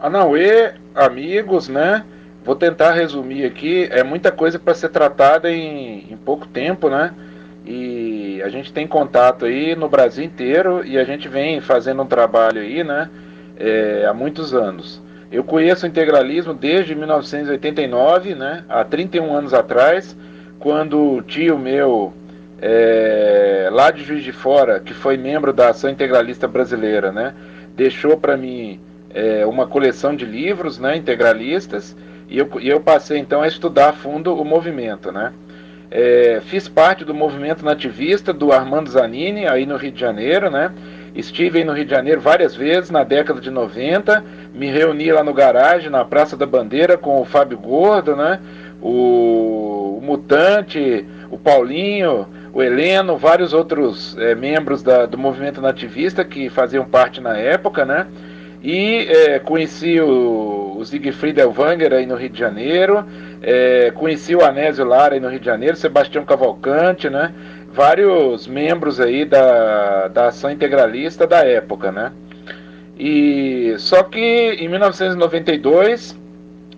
Anauê, amigos, né? Vou tentar resumir aqui. É muita coisa para ser tratada em pouco tempo, né? E a gente tem contato aí no Brasil inteiro e a gente vem fazendo um trabalho aí, né? Há muitos anos. Eu conheço o integralismo desde 1989, né? Há 31 anos atrás, quando o tio meu, lá de Juiz de Fora, que foi membro da Ação Integralista Brasileira, né? Deixou para mim uma coleção de livros, né, integralistas, e eu passei então a estudar a fundo o movimento, né? Fiz parte do movimento nativista do Armando Zanini, aí no Rio de Janeiro, né? Estive aí no Rio de Janeiro várias vezes na década de 90, me reuni lá no garagem, na Praça da Bandeira, com o Fábio Gordo, né? O Mutante, o Paulinho, o Heleno, vários outros membros do movimento nativista que faziam parte na época, né? E conheci o Siegfried Elvanger aí no Rio de Janeiro, conheci o Anésio Lara aí no Rio de Janeiro, Sebastião Cavalcante, né? Vários membros aí da ação integralista da época, né? E só que em 1992,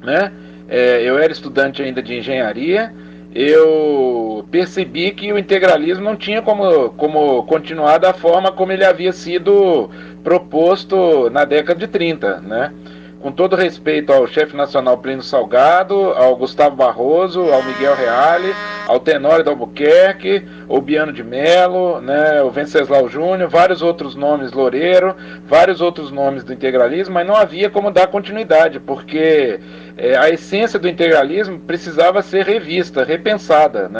né? Eu era estudante ainda de engenharia, eu percebi que o integralismo não tinha como continuar da forma como ele havia sido proposto na década de 30, né? Com todo respeito ao chefe nacional Plínio Salgado, ao Gustavo Barroso, ao Miguel Reale, ao Tenório da Albuquerque, ao Biano de Melo, né, o Venceslau Júnior, vários outros nomes, Loureiro, vários outros nomes do integralismo, mas não havia como dar continuidade, porque a essência do integralismo precisava ser revista, repensada, né?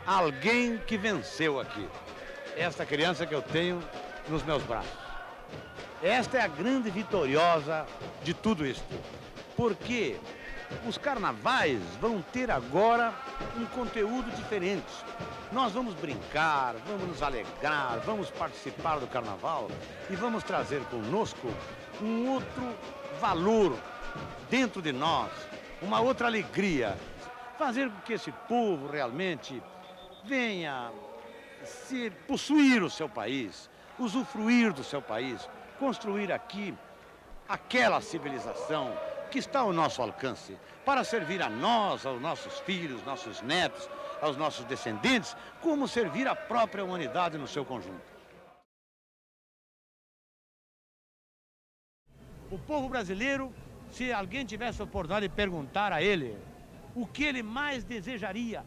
alguém que venceu aqui. Esta criança que eu tenho nos meus braços. Esta é a grande vitoriosa de tudo isto. Porque os carnavais vão ter agora um conteúdo diferente. Nós vamos brincar, vamos nos alegrar, vamos participar do carnaval e vamos trazer conosco um outro valor dentro de nós, uma outra alegria. Fazer com que esse povo realmente venha se possuir o seu país, usufruir do seu país, construir aqui aquela civilização que está ao nosso alcance, para servir a nós, aos nossos filhos, nossos netos, aos nossos descendentes, como servir a própria humanidade no seu conjunto. O povo brasileiro, se alguém tivesse a oportunidade de perguntar a ele o que ele mais desejaria,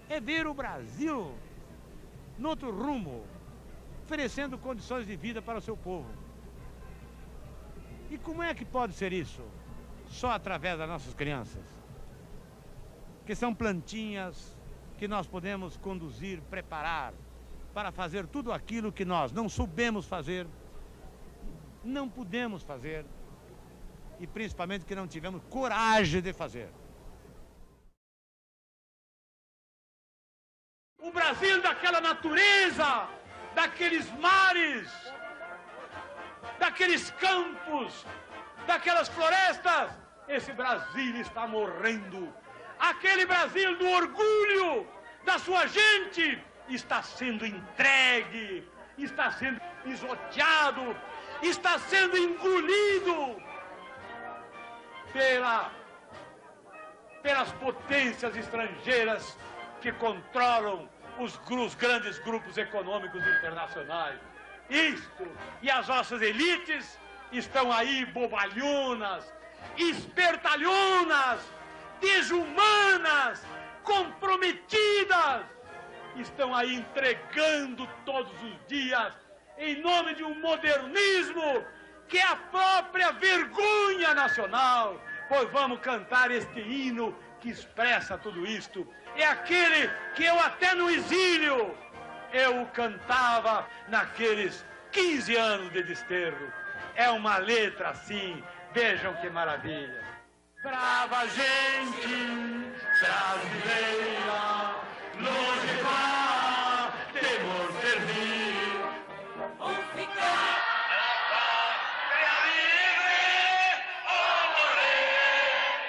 é ver o Brasil no outro rumo, oferecendo condições de vida para o seu povo. E como é que pode ser isso? Só através das nossas crianças, que são plantinhas que nós podemos conduzir, preparar, para fazer tudo aquilo que nós não soubemos fazer, não pudemos fazer, e principalmente que não tivemos coragem de fazer. O Brasil daquela natureza, daqueles mares, daqueles campos, daquelas florestas, esse Brasil está morrendo. Aquele Brasil do orgulho da sua gente está sendo entregue, está sendo pisoteado, está sendo engolido pelas potências estrangeiras que controlam os grandes grupos econômicos internacionais. Isto, e as nossas elites estão aí bobalhonas, espertalhonas, desumanas, comprometidas, estão aí entregando todos os dias em nome de um modernismo que é a própria vergonha nacional. Pois vamos cantar este hino que expressa tudo isto. É aquele que eu até no exílio eu cantava naqueles 15 anos de desterro. É uma letra assim, vejam que maravilha. Brava gente brasileira, longe vá, temor servir, ou ficar pátria livre, ou morrer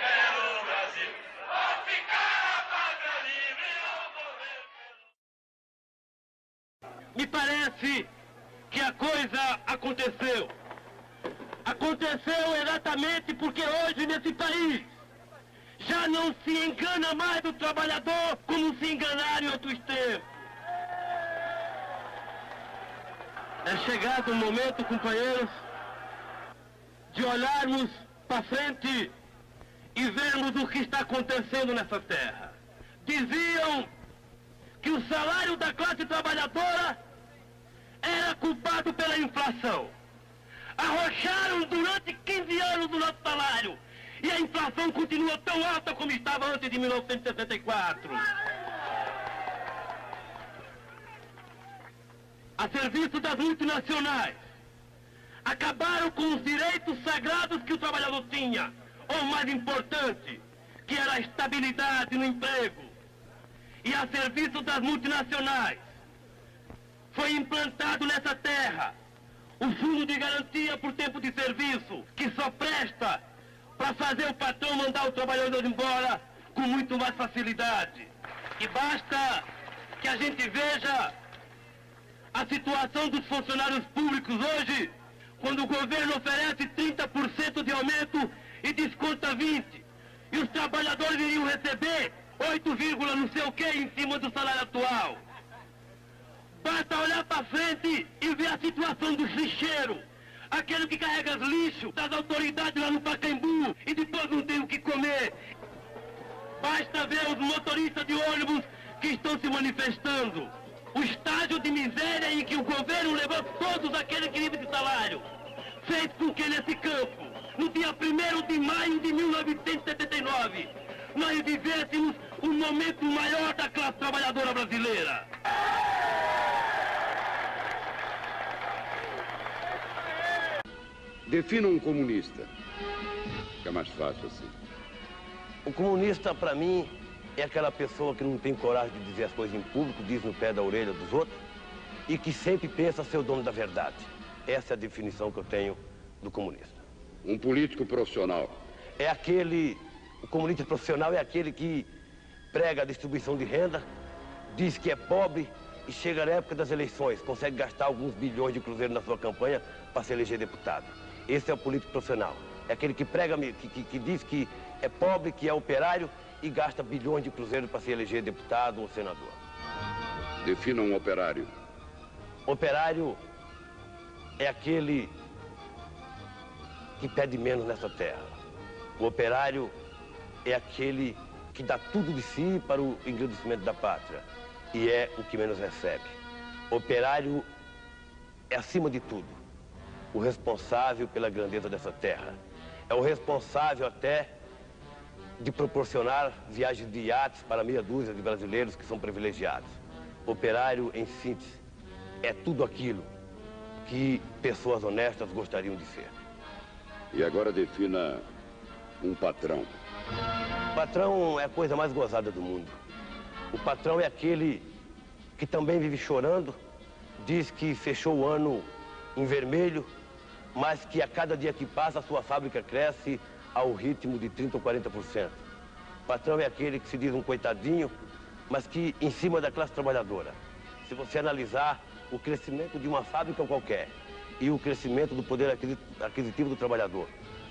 pelo Brasil, ou ficar pátria livre, ou morrer pelo... Me parece que a coisa aconteceu. Aconteceu exatamente porque hoje nesse país já não se engana mais o trabalhador como se enganaram em outros tempos. É chegado o momento, companheiros, de olharmos para frente e vermos o que está acontecendo nessa terra. Diziam que o salário da classe trabalhadora era culpado pela inflação. Arrocharam durante 15 anos do nosso salário e a inflação continua tão alta como estava antes de 1964. A serviço das multinacionais, acabaram com os direitos sagrados que o trabalhador tinha, ou o mais importante, que era a estabilidade no emprego. E a serviço das multinacionais, foi implantado nessa terra o fundo de garantia por tempo de serviço, que só presta para fazer o patrão mandar o trabalhador embora com muito mais facilidade. E basta que a gente veja a situação dos funcionários públicos hoje, quando o governo oferece 30% de aumento e desconta 20%, e os trabalhadores iriam receber 8, não sei o que em cima do salário atual. Basta olhar para frente e ver a situação do lixeiro, aquele que carrega os lixos das autoridades lá no Pacaembu e depois não tem o que comer. Basta ver os motoristas de ônibus que estão se manifestando. O estágio de miséria em que o governo levou todos aqueles que vivem de salário fez com que nesse campo, no dia 1º de maio de 1979, nós vivêssemos um momento maior da classe trabalhadora brasileira. Defina um comunista. Fica mais fácil assim. O comunista, para mim, é aquela pessoa que não tem coragem de dizer as coisas em público, diz no pé da orelha dos outros, e que sempre pensa ser o dono da verdade. Essa é a definição que eu tenho do comunista. Um político profissional. O comunista profissional é aquele que prega a distribuição de renda, diz que é pobre e chega na época das eleições, consegue gastar alguns bilhões de cruzeiros na sua campanha para se eleger deputado. Esse é o político profissional. É aquele que prega, que diz que é pobre, que é operário e gasta bilhões de cruzeiros para se eleger deputado ou senador. Defina um operário. Operário é aquele que pede menos nessa terra. O operário é aquele que dá tudo de si para o engrandecimento da pátria e é o que menos recebe. Operário é, acima de tudo, o responsável pela grandeza dessa terra. É o responsável até de proporcionar viagens de iates para meia dúzia de brasileiros que são privilegiados. Operário, em síntese, é tudo aquilo que pessoas honestas gostariam de ser. E agora defina um patrão. O patrão é a coisa mais gozada do mundo. O patrão é aquele que também vive chorando, diz que fechou o ano em vermelho, mas que a cada dia que passa a sua fábrica cresce ao ritmo de 30% ou 40%. O patrão é aquele que se diz um coitadinho, mas que em cima da classe trabalhadora. Se você analisar o crescimento de uma fábrica qualquer e o crescimento do poder aquisitivo do trabalhador,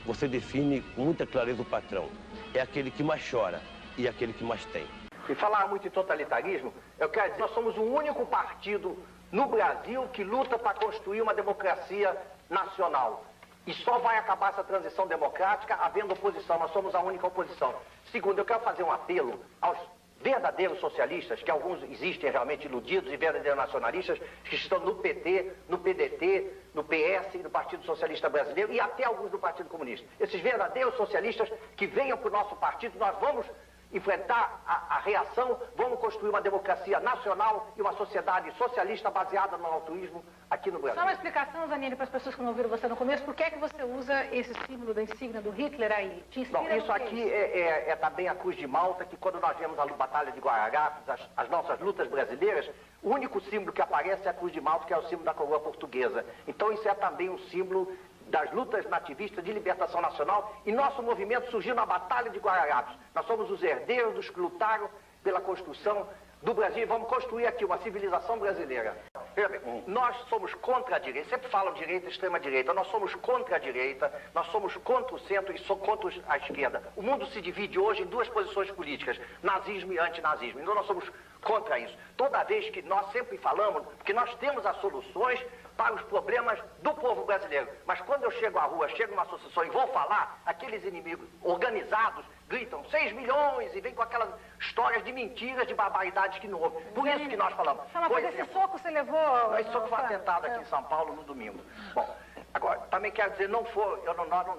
você define com muita clareza o patrão. É aquele que mais chora e aquele que mais tem. E falar muito em totalitarismo, eu quero dizer, nós somos o único partido no Brasil que luta para construir uma democracia nacional. E só vai acabar essa transição democrática havendo oposição. Nós somos a única oposição. Segundo, eu quero fazer um apelo aos verdadeiros socialistas, que alguns existem realmente iludidos, e verdadeiros nacionalistas, que estão no PT, no PDT, no PS, no Partido Socialista Brasileiro e até alguns do Partido Comunista. Esses verdadeiros socialistas que venham para o nosso partido, nós vamos enfrentar a reação, vamos construir uma democracia nacional e uma sociedade socialista baseada no altruísmo aqui no Brasil. Só uma explicação, Zanini, para as pessoas que não ouviram você no começo, por que é que você usa esse símbolo da insígnia do Hitler aí? Te inspira? Não, isso aqui é também a Cruz de Malta, que quando nós vemos a Batalha de Guararapes, as nossas lutas brasileiras, o único símbolo que aparece é a Cruz de Malta, que é o símbolo da coroa portuguesa. Então isso é também um símbolo das lutas nativistas de libertação nacional, e nosso movimento surgiu na Batalha de Guararapes. Nós somos os herdeiros dos que lutaram pela construção do Brasil e vamos construir aqui uma civilização brasileira. Veja bem, nós somos contra a direita, sempre falam direita e extrema-direita, nós somos contra a direita, nós somos contra o centro e somos contra a esquerda. O mundo se divide hoje em duas posições políticas, nazismo e antinazismo, então nós somos contra isso. Toda vez que nós sempre falamos que nós temos as soluções para os problemas do povo brasileiro. Mas quando eu chego à rua, chego numa associação e vou falar, aqueles inimigos organizados gritam 6 milhões e vem com aquelas histórias de mentiras, de barbaridades que não houve. Por isso que nós falamos. Mas esse soco você levou... Esse soco foi atentado aqui em São Paulo no domingo. Bom, agora, também quero dizer, nós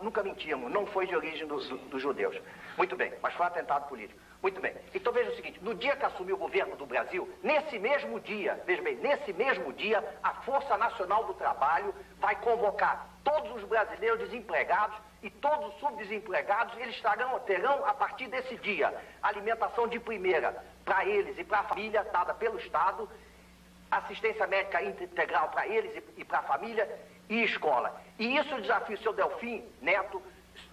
nunca mentimos, não foi de origem dos judeus. Muito bem, mas foi um atentado político. Muito bem. Então veja o seguinte, no dia que assumiu o governo do Brasil, nesse mesmo dia, veja bem, nesse mesmo dia, a Força Nacional do Trabalho vai convocar todos os brasileiros desempregados e todos os subdesempregados, eles terão, a partir desse dia, alimentação de primeira para eles e para a família, dada pelo Estado, assistência médica integral para eles e para a família e escola. E isso eu desafio o seu Delfim Neto,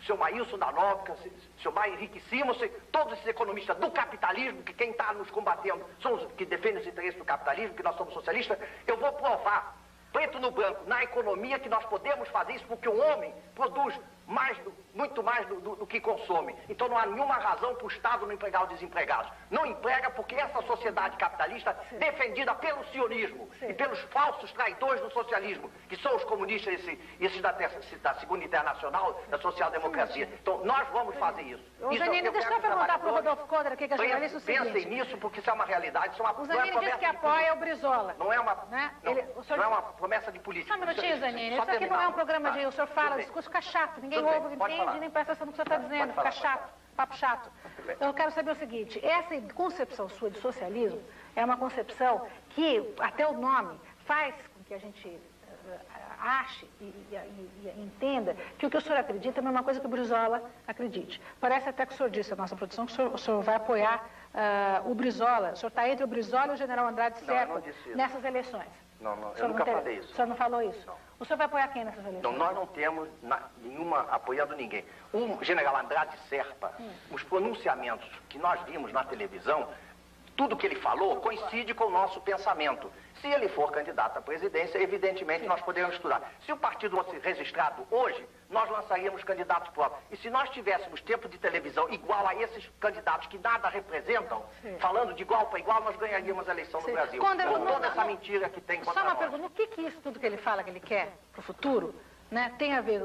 seu Maílson da Nóbrega, seu Maio Henrique Simons, todos esses economistas do capitalismo, que quem está nos combatendo são os que defendem os interesses do capitalismo, que nós somos socialistas, eu vou provar, preto no branco, na economia, que nós podemos fazer isso porque o homem produz muito mais do que consome. Então não há nenhuma razão para o Estado não empregar os desempregados. Não emprega porque essa sociedade capitalista, defendida pelo sionismo e pelos falsos traidores do socialismo, que são os comunistas, esses da Segunda Internacional, da social-democracia. Então nós vamos fazer isso. Zanini, deixa eu perguntar para o Rodolfo Kodra aqui, que é jornalista, o seguinte. Pensem nisso porque isso é uma realidade. Isso é uma, o Zanini disse que apoia o Brizola. Não é uma, né? não é uma promessa de política. Só um minutinho, Zanini. Isso aqui não é um programa de... O senhor fala, o discurso fica chato. Ninguém ouve, entende, nem presta atenção no que o senhor está dizendo. Fica chato. papo chato. Eu quero saber o seguinte, essa concepção sua de socialismo é uma concepção que, até o nome, faz com que a gente ache e entenda que o que o senhor acredita é a mesma coisa que o Brizola acredite. Parece até que o senhor disse à nossa produção que o senhor vai apoiar o Brizola. O senhor está entre o Brizola e o general Andrade Serpa nessas eleições. Não, eu nunca falei isso. O senhor não falou isso? Não. O senhor vai apoiar quem nessas eleições? Não, nós não temos nenhuma apoiando ninguém. O general Andrade Serpa, os pronunciamentos que nós vimos na televisão, tudo que ele falou coincide com o nosso pensamento. Se ele for candidato à presidência, evidentemente nós poderemos estudar. Se o partido fosse registrado hoje, nós lançaríamos candidatos próprios. E se nós tivéssemos tempo de televisão igual a esses candidatos que nada representam, falando de igual para igual, nós ganharíamos a eleição no Brasil. Com toda essa mentira que tem contra nós. Só uma pergunta, o que isso tudo que ele fala que ele quer para o futuro, né, tem a ver,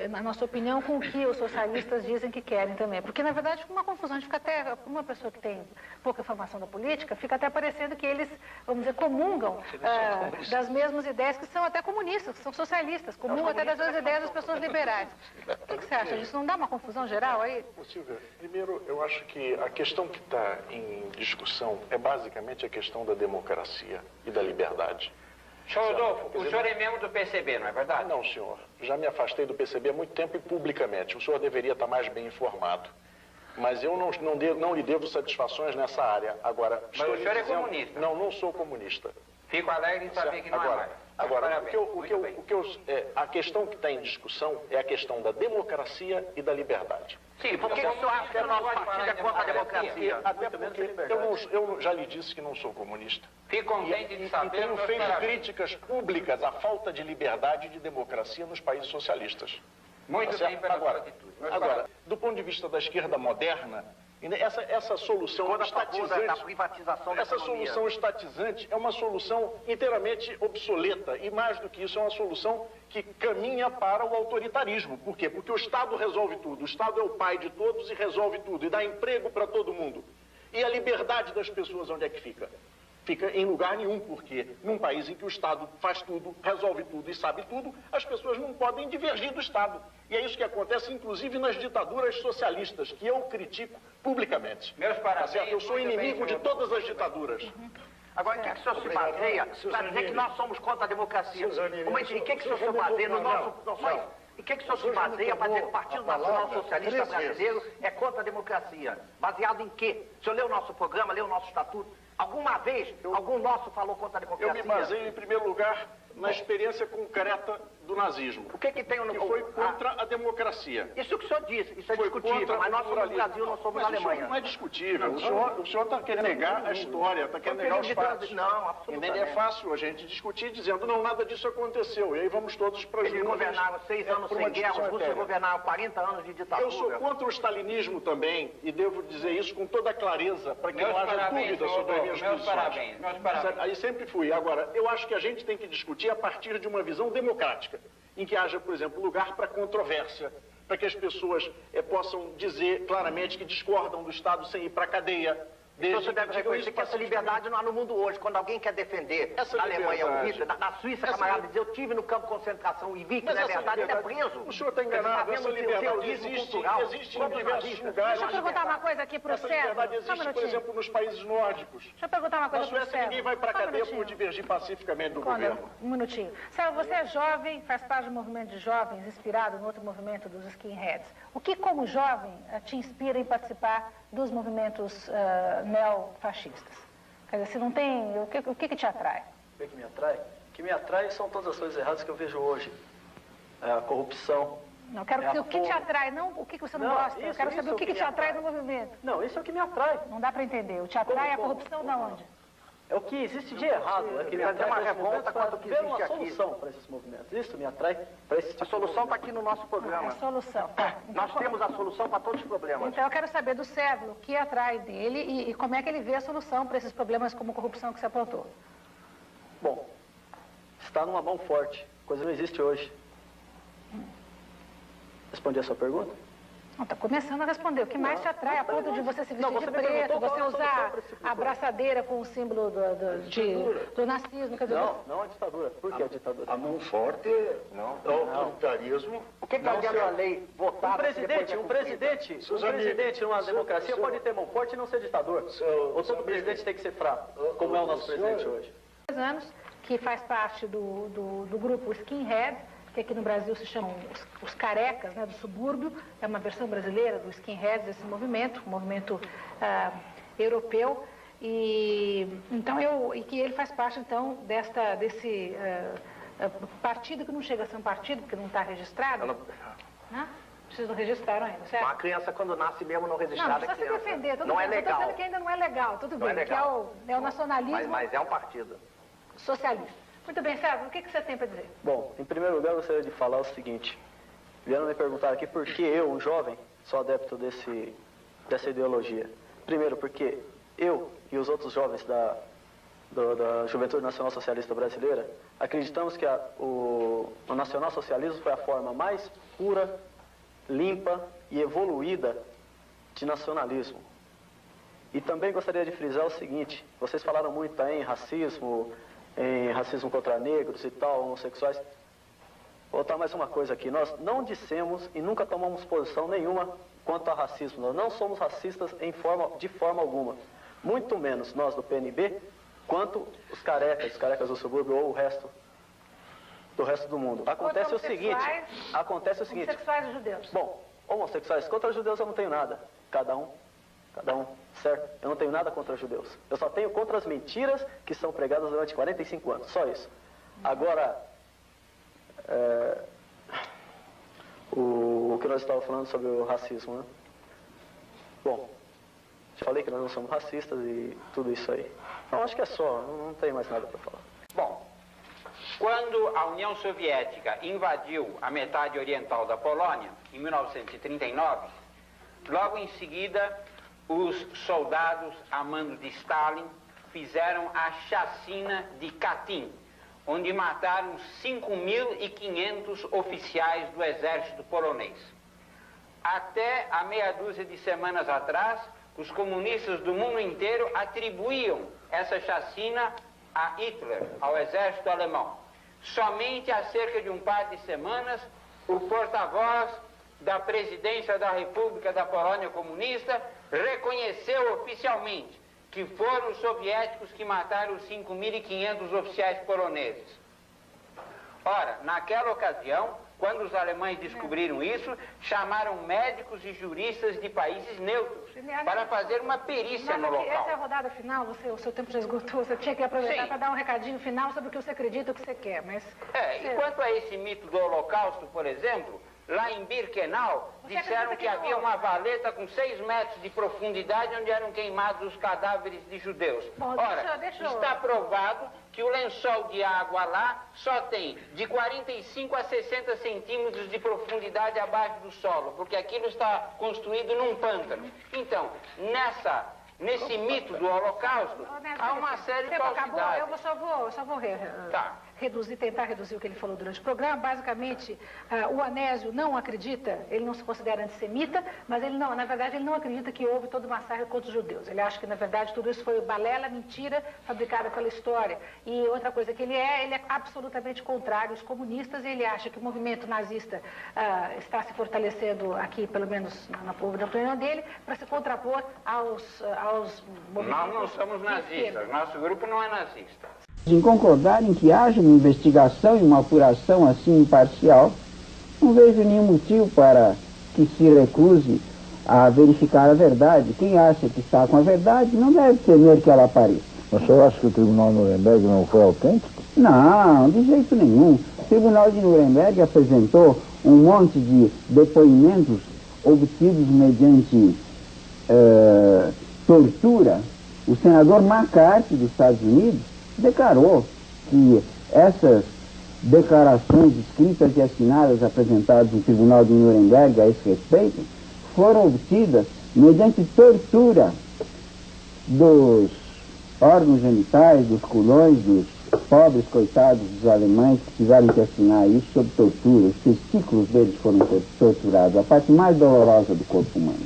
na nossa opinião, com o que os socialistas dizem que querem também? Porque, na verdade, fica uma confusão. A gente fica até, uma pessoa que tem pouca informação da política, fica até parecendo que eles, vamos dizer, comungam das mesmas ideias que são até comunistas, que são socialistas, comungam até das mesmas ideias das pessoas liberais. O que você acha disso? Não dá uma confusão geral aí? Silvia, primeiro, eu acho que a questão que está em discussão é basicamente a questão da democracia e da liberdade. Senhor Rodolfo, o senhor é membro do PCB, não é verdade? Não, senhor. Já me afastei do PCB há muito tempo e publicamente. O senhor deveria estar mais bem informado. Mas eu não lhe devo satisfações nessa área. Agora, mas o senhor é comunista? Não, não sou comunista. Fico alegre em saber que não é mais. Agora, a questão que está em discussão é a questão da democracia e da liberdade. Sim, por que o senhor acha que o nosso partido é contra a democracia? Até porque eu já lhe disse que não sou comunista. Fico contente de saber. E tenho feito críticas públicas à falta de liberdade e de democracia nos países socialistas. Muito bem pela sua atitude. Agora, do ponto de vista da esquerda moderna, essa solução estatizante, da privatização da essa economia. solução estatizante é uma solução inteiramente obsoleta e, mais do que isso, é uma solução que caminha para o autoritarismo. Por quê? Porque o Estado resolve tudo. O Estado é o pai de todos e resolve tudo e dá emprego para todo mundo. E a liberdade das pessoas onde é que fica? Fica em lugar nenhum, porque num país em que o Estado faz tudo, resolve tudo e sabe tudo, as pessoas não podem divergir do Estado. E é isso que acontece, inclusive, nas ditaduras socialistas, que eu critico publicamente. Meus parabéns. Tá certo? Eu sou inimigo de todas as ditaduras. Agora, o que o senhor se baseia para dizer que nós somos contra a democracia? E o que o senhor se baseia no nosso... E o que o senhor se baseia para dizer que o Partido Nacional Socialista Brasileiro é contra a democracia? Baseado em quê? O senhor leu o nosso programa, leu o nosso estatuto? Alguma vez, algum nosso falou contra a democracia? Eu me baseio, em primeiro lugar, na experiência concreta do nazismo. O que tem no... Que foi contra a democracia. Isso que o senhor disse, isso é discutível, mas nós somos no Brasil, não somos na Alemanha. Não é discutível. O senhor está querendo negar a história, está querendo negar os fatos. Não, absolutamente. É fácil a gente discutir dizendo, não, nada disso aconteceu. E aí vamos todos para as Eles governaram 6 anos sem guerra, os russos governaram 40 anos de ditadura. Eu sou contra o stalinismo também, e devo dizer isso com toda clareza, para que não haja dúvida sobre as minhas posições. Meus parabéns. Aí sempre fui. Agora, eu acho que a gente tem que discutir a partir de uma visão democrática, em que haja, por exemplo, lugar para controvérsia, para que as pessoas possam dizer claramente que discordam do Estado sem ir para a cadeia. Então você deve reconhecer que essa liberdade não há no mundo hoje. Quando alguém quer defender na Alemanha o Hitler, na Suíça, camarada, dizer eu tive no campo de concentração e vi que, na verdade, ele é preso. O senhor está enganado, essa liberdade existe em diversos lugares. Deixa eu perguntar uma coisa aqui para o Sérgio. Essa liberdade existe, por exemplo, nos países nórdicos. Deixa eu perguntar uma coisa para o Suécia, Sérgio. ninguém vai para a cadeia por divergir pacificamente do governo. Um minutinho. Sérgio, você é jovem, faz parte do movimento de jovens, inspirado no outro movimento dos skinheads. O que, como jovem, te inspira em participar dos movimentos neofascistas? Quer dizer, se não tem... O que te atrai? O que me atrai? O que me atrai são todas as coisas erradas que eu vejo hoje. A corrupção. Não, quero que o que te atrai, não o que você não gosta. Eu quero saber o que te atrai no movimento. Não, isso é o que me atrai. Não dá para entender. O te atrai a corrupção da onde? É o que existe de errado. É que me atrai uma revolta quanto que existe uma aqui. solução para esses movimentos. Isso me atrai para esse tipo A solução está aqui no nosso programa. A solução. Nós temos a solução para todos os problemas. Então eu quero saber do Sérgio o que atrai dele e como é que ele vê a solução para esses problemas como corrupção que você apontou. Bom, está numa mão forte. Coisa não existe hoje. Respondi a sua pergunta? Está começando a responder. O que mais te atrai a ponto de você se vestir de preto, você usar a braçadeira com o símbolo do nazismo? Quer dizer, não a ditadura. Por que a ditadura? A mão forte, não. O autoritarismo. O que a lei votada? Um presidente numa democracia pode ter mão forte e não ser ditador. Ou todo presidente tem que ser fraco, como é o nosso presidente hoje. 2 anos, que faz parte do grupo Skinhead, que aqui no Brasil se chamam os carecas, né, do subúrbio, é uma versão brasileira do Skinheads, desse movimento, um movimento europeu, e que ele faz parte, então, desse partido, que não chega a ser um partido, porque não está registrado, né? Vocês não registraram ainda, certo? Uma criança, quando nasce mesmo não registrada, não precisa se defender, tudo não bem. é legal. Eu estou dizendo que ainda não é legal, tudo bem, é que é o nacionalismo mas é um partido socialista. Muito bem, César, o que você tem para dizer? Bom, em primeiro lugar, eu gostaria de falar o seguinte. Vieram me perguntar aqui por que eu, um jovem, sou adepto dessa ideologia. Primeiro, porque eu e os outros jovens da Juventude Nacional Socialista Brasileira acreditamos que o nacionalsocialismo foi a forma mais pura, limpa e evoluída de nacionalismo. E também gostaria de frisar o seguinte: vocês falaram muito aí em racismo contra negros e tal, homossexuais. Vou botar mais uma coisa aqui. Nós não dissemos e nunca tomamos posição nenhuma quanto a racismo. Nós não somos racistas de forma alguma. Muito menos nós do PNB, quanto os carecas do subúrbio ou do resto do mundo. Acontece o seguinte. Homossexuais e judeus. Bom, homossexuais contra judeus eu não tenho nada. Cada um, certo? Eu não tenho nada contra judeus. Eu só tenho contra as mentiras que são pregadas durante 45 anos, só isso. Agora, o que nós estávamos falando sobre o racismo, né? Bom, já falei que nós não somos racistas e tudo isso aí. Então, acho que é só, não tem mais nada para falar. Bom, quando a União Soviética invadiu a metade oriental da Polônia, em 1939, logo em seguida, os soldados a mando de Stalin fizeram a chacina de Katyn, onde mataram 5.500 oficiais do exército polonês. Até há meia dúzia de semanas atrás, os comunistas do mundo inteiro atribuíam essa chacina a Hitler, ao exército alemão. Somente há cerca de um par de semanas, o porta-voz da presidência da República da Polônia Comunista reconheceu oficialmente que foram os soviéticos que mataram os 5.500 oficiais poloneses. Ora, naquela ocasião, quando os alemães descobriram isso, chamaram médicos e juristas de países neutros para fazer uma perícia no local. Essa é a rodada final, o seu tempo já esgotou, você tinha que aproveitar para dar um recadinho final sobre o que você acredita, o que você quer, mas... E quanto a esse mito do Holocausto, por exemplo, lá em Birkenau, disseram que havia uma valeta com 6 metros de profundidade onde eram queimados os cadáveres de judeus. Bom, ora, está provado que o lençol de água lá só tem de 45 a 60 centímetros de profundidade abaixo do solo, porque aquilo está construído num pântano. Então, nesse mito do Holocausto, há uma série de falsidades. Eu só vou tentar reduzir o que ele falou durante o programa. Basicamente, o Anésio não acredita, ele não se considera antissemita, mas na verdade, ele não acredita que houve todo o massacre contra os judeus. Ele acha que, na verdade, tudo isso foi balela, mentira, fabricada pela história. E outra coisa que ele é absolutamente contrário aos comunistas, e ele acha que o movimento nazista está se fortalecendo aqui, pelo menos na opinião dele, para se contrapor aos movimentos. Nós não somos nazistas, nosso grupo não é nazista. Em concordar em que haja uma investigação e uma apuração assim imparcial, não vejo nenhum motivo para que se recuse a verificar a verdade. Quem acha que está com a verdade não deve temer que ela apareça. Mas o senhor acha que o Tribunal de Nuremberg não foi autêntico? Não, de jeito nenhum. O Tribunal de Nuremberg apresentou um monte de depoimentos obtidos mediante tortura. O senador McCarthy dos Estados Unidos declarou que essas declarações escritas e assinadas apresentadas no Tribunal de Nuremberg a esse respeito foram obtidas mediante tortura dos órgãos genitais, dos culhões, dos pobres coitados dos alemães que tiveram que assinar isso sob tortura. Os testículos deles foram torturados, a parte mais dolorosa do corpo humano.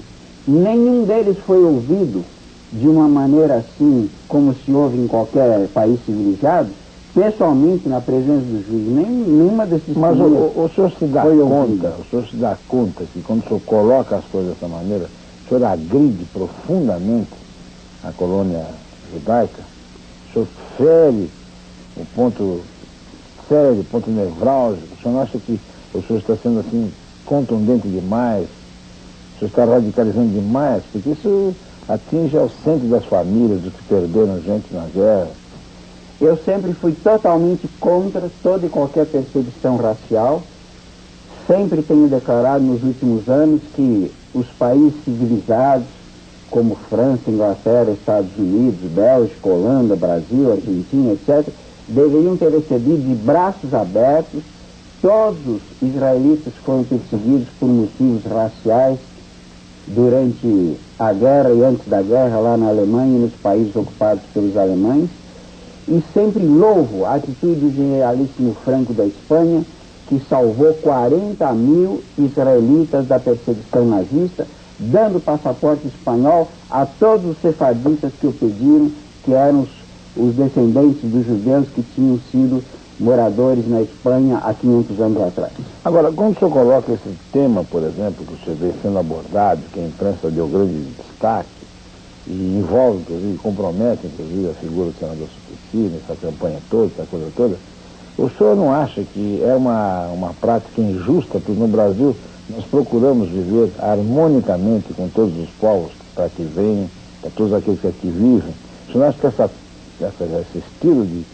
Nenhum deles foi ouvido de uma maneira assim, como se ouve em qualquer país civilizado, pessoalmente na presença do juiz. Nenhuma desses... Mas o senhor se dá conta, o senhor se dá conta que quando o senhor coloca as coisas dessa maneira, o senhor agride profundamente a colônia judaica, o senhor fere o ponto sério, o ponto nevrálgico. O senhor não acha que o senhor está sendo assim contundente demais? O senhor está radicalizando demais? Porque isso atinge ao centro das famílias, dos que perderam gente na guerra. Eu sempre fui totalmente contra toda e qualquer perseguição racial. Sempre tenho declarado nos últimos anos que os países civilizados, como França, Inglaterra, Estados Unidos, Bélgica, Holanda, Brasil, Argentina, etc., deveriam ter recebido de braços abertos todos os israelitas que foram perseguidos por motivos raciais durante a guerra e antes da guerra lá na Alemanha e nos países ocupados pelos alemães. E sempre louvo a atitude do generalíssimo Franco da Espanha, que salvou 40 mil israelitas da perseguição nazista, dando passaporte espanhol a todos os sefardistas que o pediram, que eram os descendentes dos judeus que tinham sido moradores na Espanha há 500 anos atrás. Agora, quando o senhor coloca esse tema, por exemplo, que você vê sendo abordado, que a imprensa deu grande destaque, e envolve, inclusive, compromete, inclusive, a figura do senador Suplicy, nessa campanha toda, essa coisa toda, o senhor não acha que é uma prática injusta, porque no Brasil nós procuramos viver harmonicamente com todos os povos para que venham, para todos aqueles que aqui vivem? O senhor não acha que esse estilo de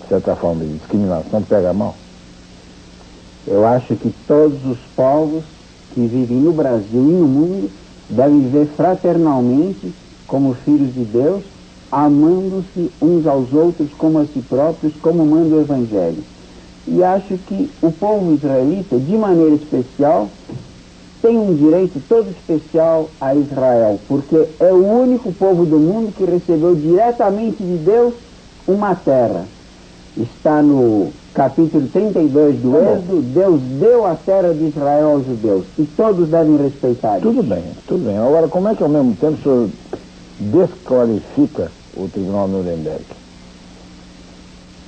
certa forma, de discriminação pega mal? Eu acho que todos os povos que vivem no Brasil e no mundo devem viver fraternalmente como filhos de Deus, amando-se uns aos outros como a si próprios, como manda o Evangelho. E acho que o povo israelita, de maneira especial, tem um direito todo especial a Israel, porque é o único povo do mundo que recebeu diretamente de Deus uma terra. Está no capítulo 32 do Êxodo, Deus deu a terra de Israel aos judeus, e todos devem respeitar isso. Tudo bem. Agora, como é que ao mesmo tempo o senhor desqualifica o Tribunal Nuremberg?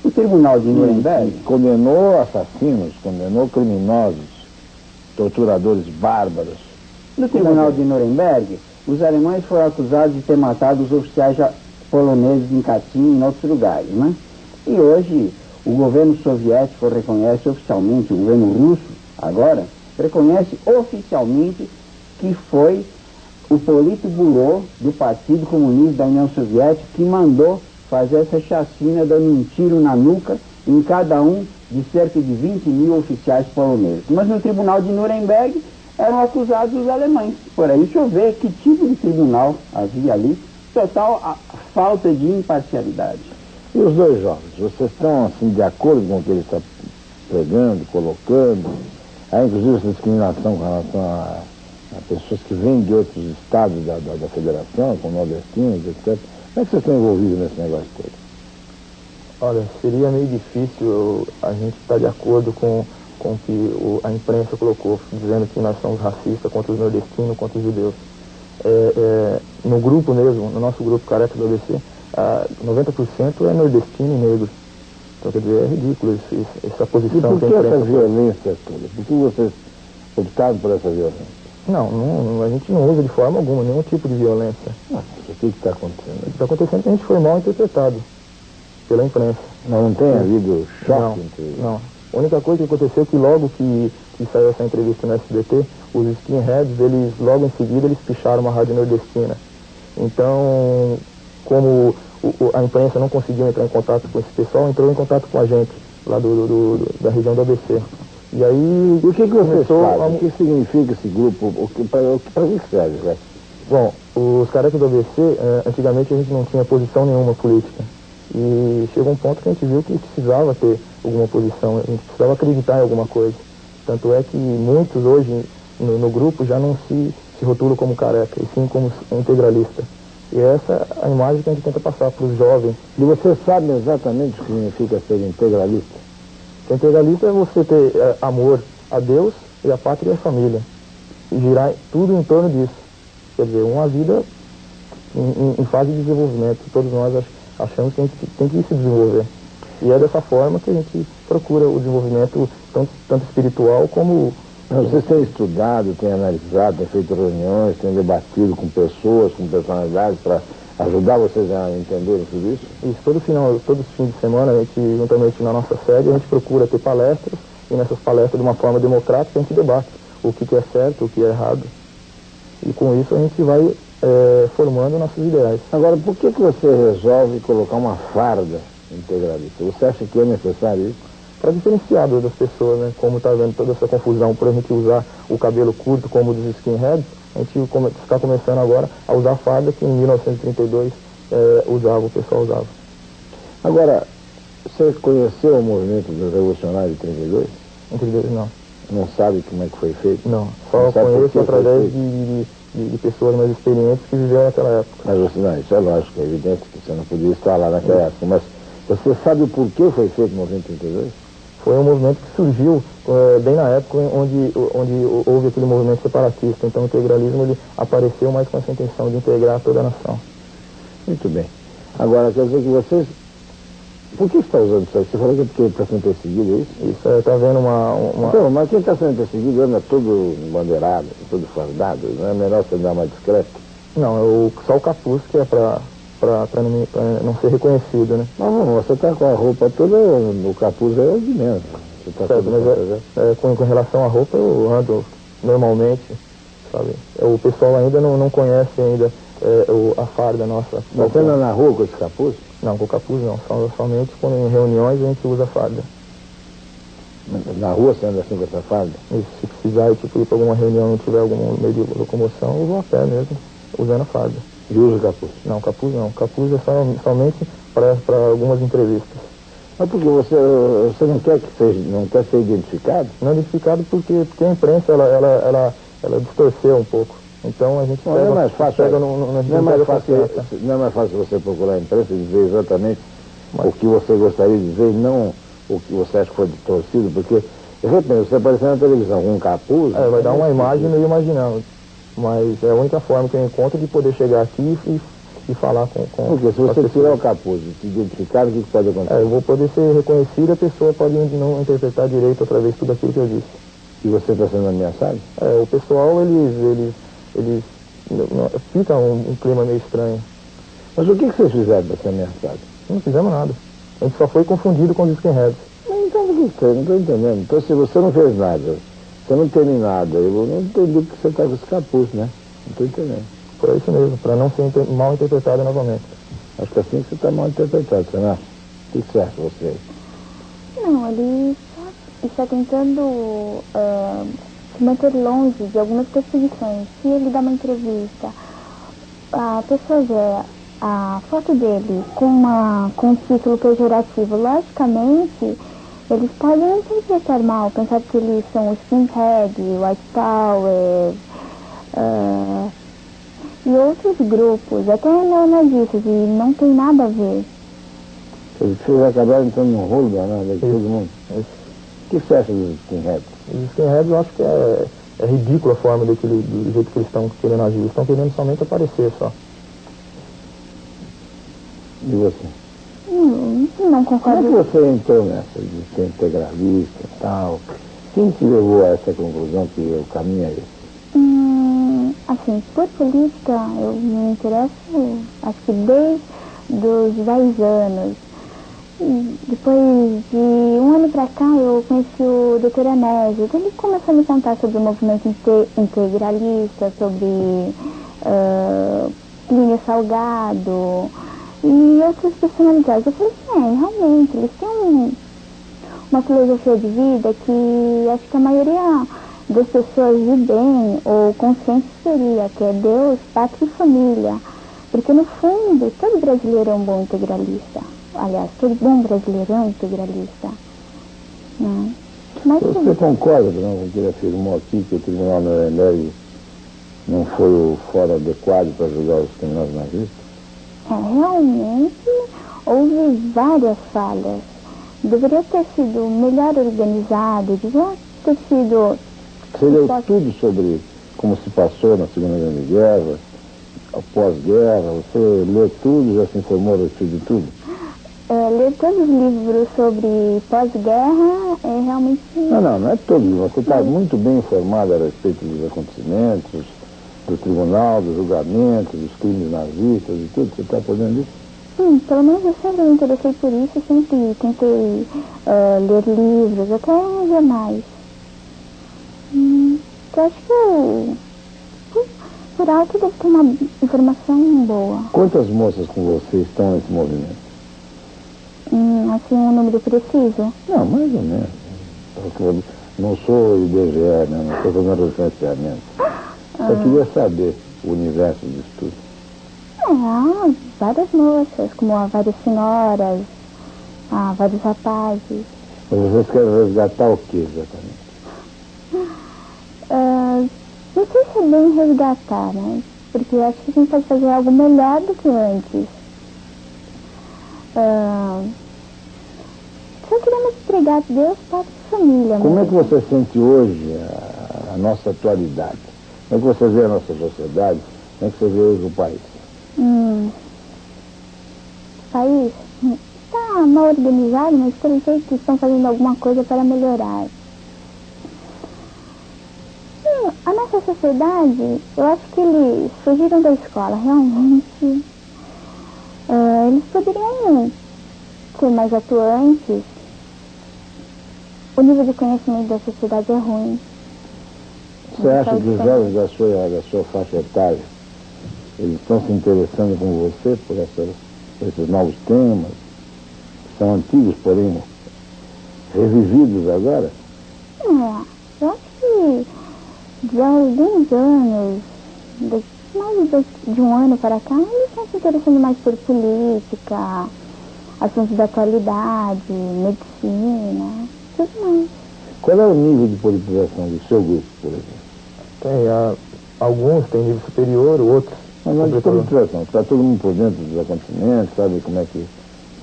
O Tribunal de Nuremberg condenou assassinos, condenou criminosos, torturadores bárbaros. No Tribunal de Nuremberg, os alemães foram acusados de ter matado os oficiais poloneses em Katyn e em outros lugares, né? E hoje o governo soviético reconhece oficialmente, o governo russo agora reconhece oficialmente que foi o Politburo do Partido Comunista da União Soviética que mandou fazer essa chacina, dando um tiro na nuca em cada um de cerca de 20 mil oficiais poloneses. Mas no Tribunal de Nuremberg eram acusados os alemães. Por aí, deixa eu ver que tipo de tribunal havia ali. Total falta de imparcialidade. E os dois jovens, vocês estão assim de acordo com o que ele está pregando, colocando? Há inclusive essa discriminação com relação a pessoas que vêm de outros estados da federação, como nordestinos, etc. Como é que vocês estão envolvidos nesse negócio todo? Olha, seria meio difícil a gente estar de acordo com o que a imprensa colocou, dizendo que nós somos racistas contra os nordestinos, contra os judeus. No grupo mesmo, no nosso grupo Careca do ABC, 90% é nordestino e negro. Então, quer dizer, é ridículo essa posição. E por que essa violência toda? Por que vocês optaram por essa violência? Não, a gente não usa de forma alguma nenhum tipo de violência. O que está acontecendo? O que está acontecendo é que a gente foi mal interpretado pela imprensa. Não tem havido choque? Não. A única coisa que aconteceu é que logo que saiu essa entrevista no SBT, os skinheads, eles logo em seguida, eles picharam uma rádio nordestina. Então, como a imprensa não conseguiu entrar em contato com esse pessoal, entrou em contato com a gente, lá da região do ABC. E aí... O que vocês fazem? O que significa esse grupo? Para que serve, né? Bom, os carecas do ABC, antigamente a gente não tinha posição nenhuma política. E chegou um ponto que a gente viu que precisava ter alguma posição, a gente precisava acreditar em alguma coisa. Tanto é que muitos hoje no grupo já não se rotulam como careca, e sim como integralista. E essa é a imagem que a gente tenta passar para os jovens. E você sabe exatamente o que significa ser integralista? Ser integralista é você ter amor a Deus e a pátria e a família. E girar tudo em torno disso. Quer dizer, uma vida em fase de desenvolvimento. Todos nós achamos que a gente tem que se desenvolver. E é dessa forma que a gente procura o desenvolvimento tanto espiritual como... Vocês têm estudado, têm analisado, têm feito reuniões, têm debatido com pessoas, com personalidades para ajudar vocês a entenderem tudo isso? Isso, todo fim de semana, a gente, juntamente na nossa sede, a gente procura ter palestras, e nessas palestras, de uma forma democrática, a gente debate o que é certo, o que é errado. E com isso a gente vai formando nossos ideais. Agora, por que você resolve colocar uma farda integralista? Você acha que é necessário isso? Para diferenciar das pessoas, né? Como está vendo toda essa confusão por a gente usar o cabelo curto como dos skinheads, a gente está começando agora a usar a farda que em 1932 o pessoal usava. Agora, você conheceu o movimento dos revolucionários de 32? Em 32 não. Não sabe como é que foi feito? Não, só conheço através de pessoas mais experientes que viveram naquela época. Mas você, não, isso é lógico, é evidente que você não podia estar lá naquela época, mas você sabe por que foi feito o movimento 32? Foi um movimento que surgiu bem na época onde houve aquele movimento separatista. Então o integralismo ele apareceu mais com essa intenção de integrar toda a nação. Muito bem. Agora, quer dizer que vocês... Por que está usando isso aí? Você falou que é porque está sendo perseguido, é isso? Isso, está vendo uma... Então, mas quem está sendo perseguido anda todo bandeirado, todo fardado, não é melhor você andar mais discreto? Não, só o capuz que é para não ser reconhecido, né? Não, você está com a roupa toda, o capuz é de menos. Você tá certo, mas com relação à roupa eu ando normalmente, sabe? O pessoal ainda não conhece ainda a farda nossa. Você anda na rua com esse capuz? Não, com o capuz não, somente quando em reuniões a gente usa a farda. Na rua você anda assim com essa farda? Isso, se precisar tipo, ir para alguma reunião e não tiver algum meio de locomoção, eu vou a pé mesmo, usando a farda. E usa o capuz? Não, capuz não. Capuz é somente para algumas entrevistas. Mas porque você não quer ser identificado? Não identificado porque a imprensa ela distorceu um pouco. Então a gente não é mais fácil. Não é mais fácil você procurar a imprensa e dizer exatamente o que você gostaria de dizer e não o que você acha que foi distorcido, porque de repente você aparecer na televisão com um capuz... vai dar uma imagem meio imaginável. Mas é a única forma que eu encontro de poder chegar aqui e falar com porque se você tirar o capuz e se identificar, o que pode acontecer? Eu vou poder ser reconhecido, a pessoa pode não interpretar direito através de tudo aquilo que eu disse. E você está sendo ameaçado? O pessoal, eles fica um clima meio estranho. Mas o que vocês fizeram para ser ameaçado? Não fizemos nada. A gente só foi confundido com os skinheads. Então, não estou entendendo. Então, se você não fez nada... Você não tem nada, eu não entendi que você está com esse capuz, né? Não estou entendendo. Foi isso mesmo, para não ser mal interpretado novamente. Acho que assim que você está mal interpretado, você não acha? O que você acha, você? Não, ele está tentando se manter longe de algumas perseguições. Se ele dá uma entrevista, a pessoa vê a foto dele com um título pejorativo, logicamente... Eles podem interpretar mal, pensar que eles são o skinhead, white power e outros grupos, até neonazistas, e não tem nada a ver. Vocês acabaram entrando num rolo danado de todo mundo. O que você acha dos skinheads? Os skinheads eu acho que é ridícula a forma do jeito que eles estão querendo agir. Eles estão querendo somente aparecer só. E você? Não concordo. Como é que você entrou nessa de ser integralista e tal? Quem te levou a essa conclusão que o caminho é esse? Assim, por política eu me interesso, acho que desde os 10 anos. Depois de um ano pra cá eu conheci o Dr. Anésio. Ele começou a me contar sobre o movimento integralista, sobre Plínio Salgado e outras personalidades. Eu falei assim, realmente, eles têm uma filosofia de vida que acho que a maioria das pessoas de bem ou consciente seria, que é Deus, pátria e família. Porque no fundo, todo brasileiro é um bom integralista. Aliás, todo bom brasileiro é um integralista. Né? Mas você concorda com o que ele afirmou aqui, que o Tribunal Nuremberg não foi o fórum adequado para julgar os criminosos nazistas? Realmente houve várias falhas. Deveria ter sido melhor organizado, deveria ter sido... Você leu tudo sobre como se passou na Segunda Grande Guerra, pós-guerra, você leu tudo, já se informou a respeito de tudo? Ler todos os livros sobre pós-guerra é realmente... Não é todo. Você está muito bem informado a respeito dos acontecimentos, do tribunal, dos julgamentos, dos crimes nazistas e tudo. Você está por dentro disso? Sim, pelo menos eu sempre me interessei por isso, sempre tentei ler livros, até jornais. Eu acho que por alto deve ter uma informação boa. Quantas moças com você estão nesse movimento? Assim, um número preciso? Não, mais ou menos. Eu não sou IBGE, né? Não estou fazendo referenciamento. Só queria saber o universo disso tudo. Há várias moças, como há várias senhoras, há vários rapazes. Mas vocês querem resgatar o que exatamente? Não sei se é bem resgatar, né? Porque eu acho que a gente pode fazer algo melhor do que antes. Só queremos pregar Deus, Pátria e Família. Como é que você sente hoje a nossa atualidade? Como é que você vê a nossa sociedade? Como é que você vê hoje o país? O país está mal organizado, mas pelo jeito estão fazendo alguma coisa para melhorar. A nossa sociedade, eu acho que eles fugiram da escola, realmente. Eles poderiam ser mais atuantes. O nível de conhecimento da sociedade é ruim. Você acha que os jovens da sua faixa etária, eles estão se interessando com você por esses novos temas? São antigos, porém revividos agora? Eu acho que de alguns anos, mais de um ano para cá, eles estão se interessando mais por política, assuntos da atualidade, medicina, tudo mais. Qual é o nível de politização do seu grupo, por exemplo? Alguns têm nível superior, outros... Mas de politização, está todo mundo por dentro dos acontecimentos, sabe como é que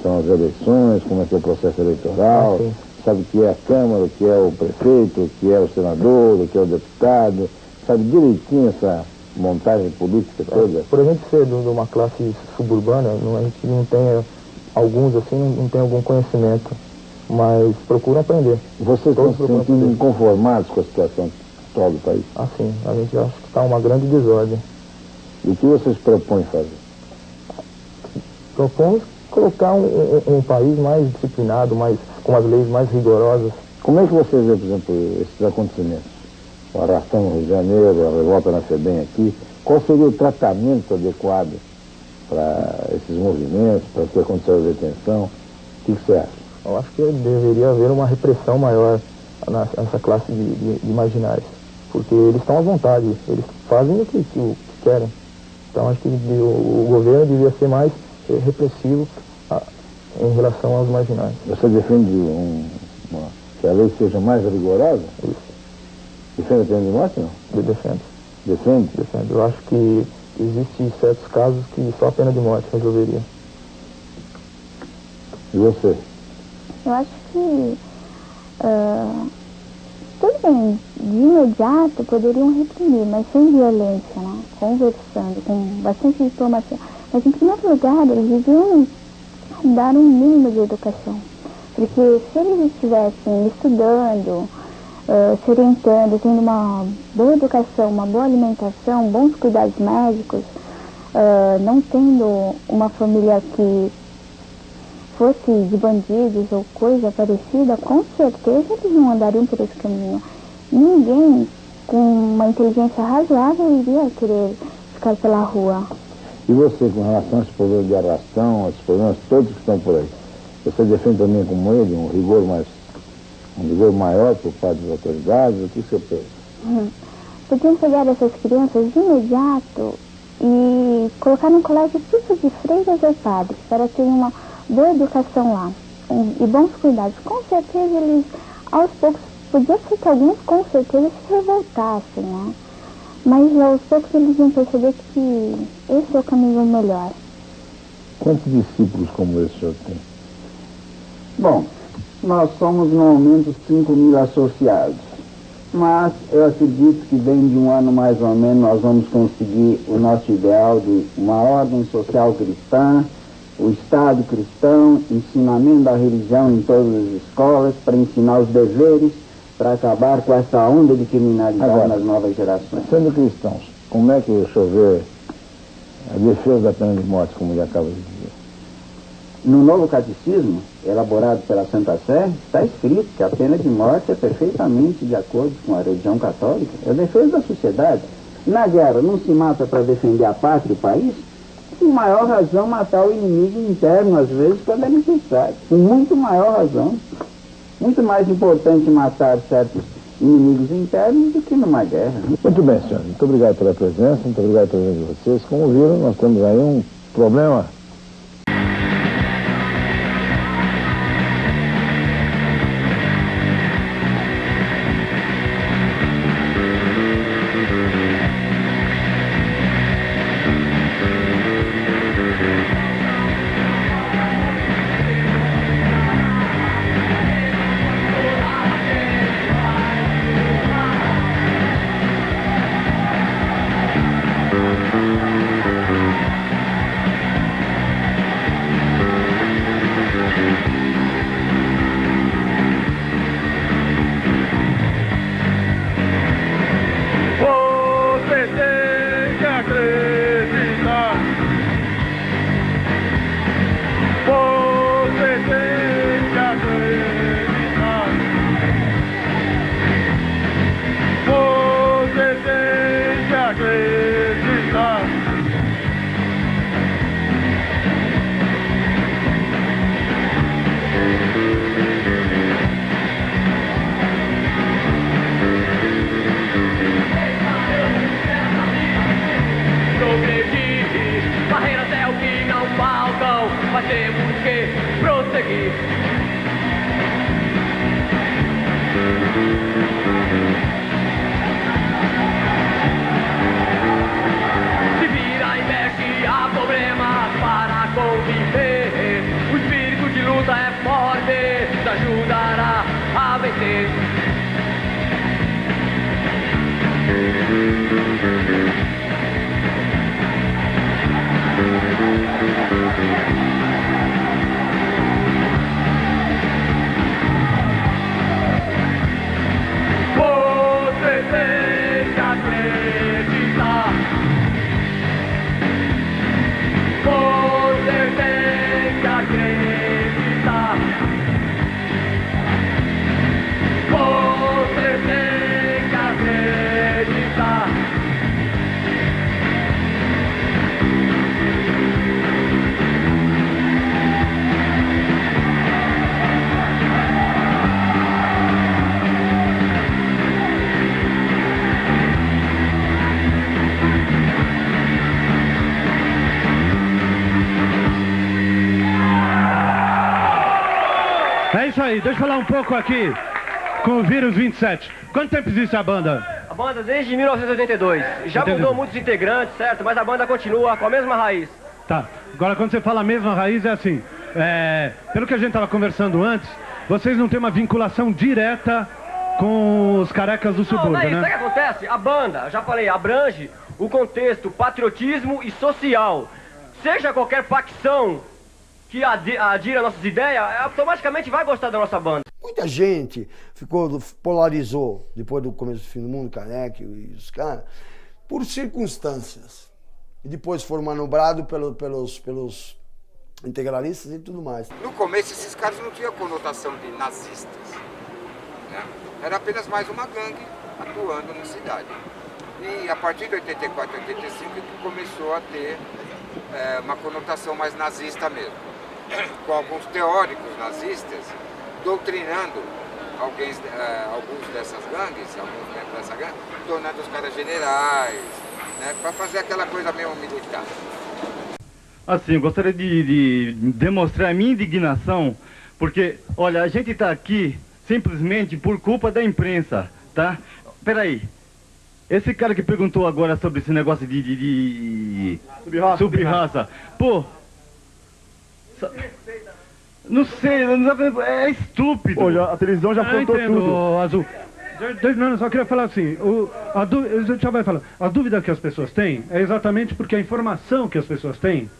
são as eleições, como é que é o processo eleitoral, sabe o que é a Câmara, o que é o prefeito, o que é o senador, o que é o deputado, sabe direitinho essa montagem política toda? Por a gente ser de uma classe suburbana, a gente não tem, alguns assim, não tem algum conhecimento, mas procuram aprender. Vocês estão se sentindo inconformados com a situação atual do país? Sim, a gente acha que está uma grande desordem. E o que vocês propõem fazer? Propomos colocar um país mais disciplinado, com as leis mais rigorosas. Como é que você vê, por exemplo, esses acontecimentos? O arrastão no Rio de Janeiro, a revolta na FEBEM aqui. Qual seria o tratamento adequado para esses movimentos, para o que aconteceu a detenção? O que você acha? Eu acho que deveria haver uma repressão maior nessa classe de marginais. Porque eles estão à vontade, eles fazem o que querem. Então acho que o governo devia ser mais repressivo em relação aos marginais. Você defende que a lei seja mais rigorosa? Isso. Defende a pena de morte, não? Eu defendo. Defende? Defendo. Eu acho que existem certos casos que só a pena de morte resolveria. E você? Eu acho que tudo bem, de imediato poderiam reprimir, mas sem violência, né? Conversando, com bastante diplomacia. Mas em primeiro lugar, eles deviam dar um mínimo de educação. Porque se eles estivessem estudando, se orientando, tendo uma boa educação, uma boa alimentação, bons cuidados médicos, não tendo uma família que fosse de bandidos ou coisa parecida, com certeza eles não andariam por esse caminho. Ninguém com uma inteligência razoável iria querer ficar pela rua. E você, com relação a esse problema de arrastão, esses problemas todos que estão por aí, você defende também como ele um rigor maior por parte das autoridades? O que você pensa? Podiam pegar essas crianças de imediato e colocar num colégio tipo de freiras ou padres, para ter uma boa educação lá e bons cuidados. Com certeza eles, aos poucos, podia ser que alguns com certeza se revoltassem, né? Mas aos poucos eles vão perceber que esse é o caminho melhor. Quantos discípulos como esse o senhor tem? Bom, nós somos no momento 5.000 associados. Mas eu acredito que dentro de um ano mais ou menos nós vamos conseguir o nosso ideal de uma ordem social cristã, o Estado cristão, ensinamento da religião em todas as escolas, para ensinar os deveres, para acabar com essa onda de criminalidade agora, nas novas gerações. Sendo cristãos, como é que o senhor vê a defesa da pena de morte, como ele acaba de dizer? No novo catecismo, elaborado pela Santa Sé, está escrito que a pena de morte é perfeitamente de acordo com a religião católica. É a defesa da sociedade. Na guerra não se mata para defender a pátria e o país? Com maior razão matar o inimigo interno, às vezes, quando é necessário. Com muito maior razão. Muito mais importante matar certos inimigos internos do que numa guerra. Muito bem, senhor. Muito obrigado pela presença, muito obrigado pela presença de vocês. Como viram, nós temos aí um problema. mas temos que prosseguir. Se vira e mexe, há problemas para conviver. O espírito de luta é forte, te ajudará a vencer. Você tem que acreditar. Você tem que acreditar. Você tem que acreditar. É isso aí, deixa eu falar um pouco aqui com o Vírus 27. Quanto tempo existe a banda? A banda desde 1982. Já mudou muitos integrantes, certo? Mas a banda continua com a mesma raiz. Tá, agora quando você fala a mesma raiz é assim, pelo que a gente estava conversando antes, vocês não têm uma vinculação direta com os carecas do subúrbio, não é isso, né? sabe o que acontece? A banda, já falei, abrange o contexto patriotismo e social. Seja qualquer facção que adira nossas ideias, automaticamente vai gostar da nossa banda. Muita gente polarizou, depois do começo do fim do mundo, Caneque e os caras, por circunstâncias. E depois foram manobrados pelos integralistas e tudo mais. No começo, esses caras não tinham conotação de nazistas, né? Era apenas mais uma gangue atuando na cidade. E a partir de 84, 85, que começou a ter uma conotação mais nazista mesmo. Com alguns teóricos nazistas doutrinando alguns dessas gangues, alguns membros dessa gangue, tornando os caras generais, né, para fazer aquela coisa mesmo militar. Assim, eu gostaria de demonstrar a minha indignação, porque, olha, a gente está aqui simplesmente por culpa da imprensa, tá? Peraí, esse cara que perguntou agora sobre esse negócio de sub-raça, pô, não sei, é estúpido. Pô, a televisão já contou tudo. Azul. Não, só queria falar assim, a dúvida que as pessoas têm é exatamente porque a informação que as pessoas têm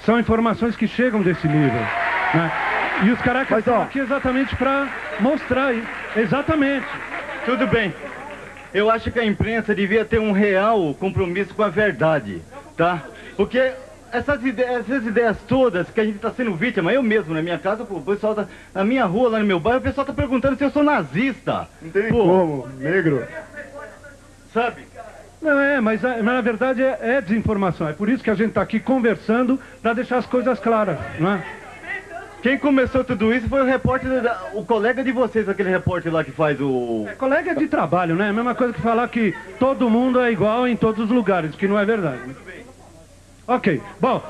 são informações que chegam desse nível, né? E os carecas estão aqui exatamente para mostrar isso. Exatamente. Tudo bem. Eu acho que a imprensa devia ter um real compromisso com a verdade, tá? Porque essas ideias todas que a gente está sendo vítima, eu mesmo, na minha casa, o pessoal tá, na minha rua, lá no meu bairro, o pessoal tá perguntando se eu sou nazista. Não tem como, negro. Sabe? Não mas na verdade é desinformação. É por isso que a gente está aqui conversando para deixar as coisas claras, não é? Quem começou tudo isso foi o repórter, o colega de vocês, aquele repórter lá que faz o... Colega de trabalho, né? A mesma coisa que falar que todo mundo é igual em todos os lugares, que não é verdade. Ok, bom...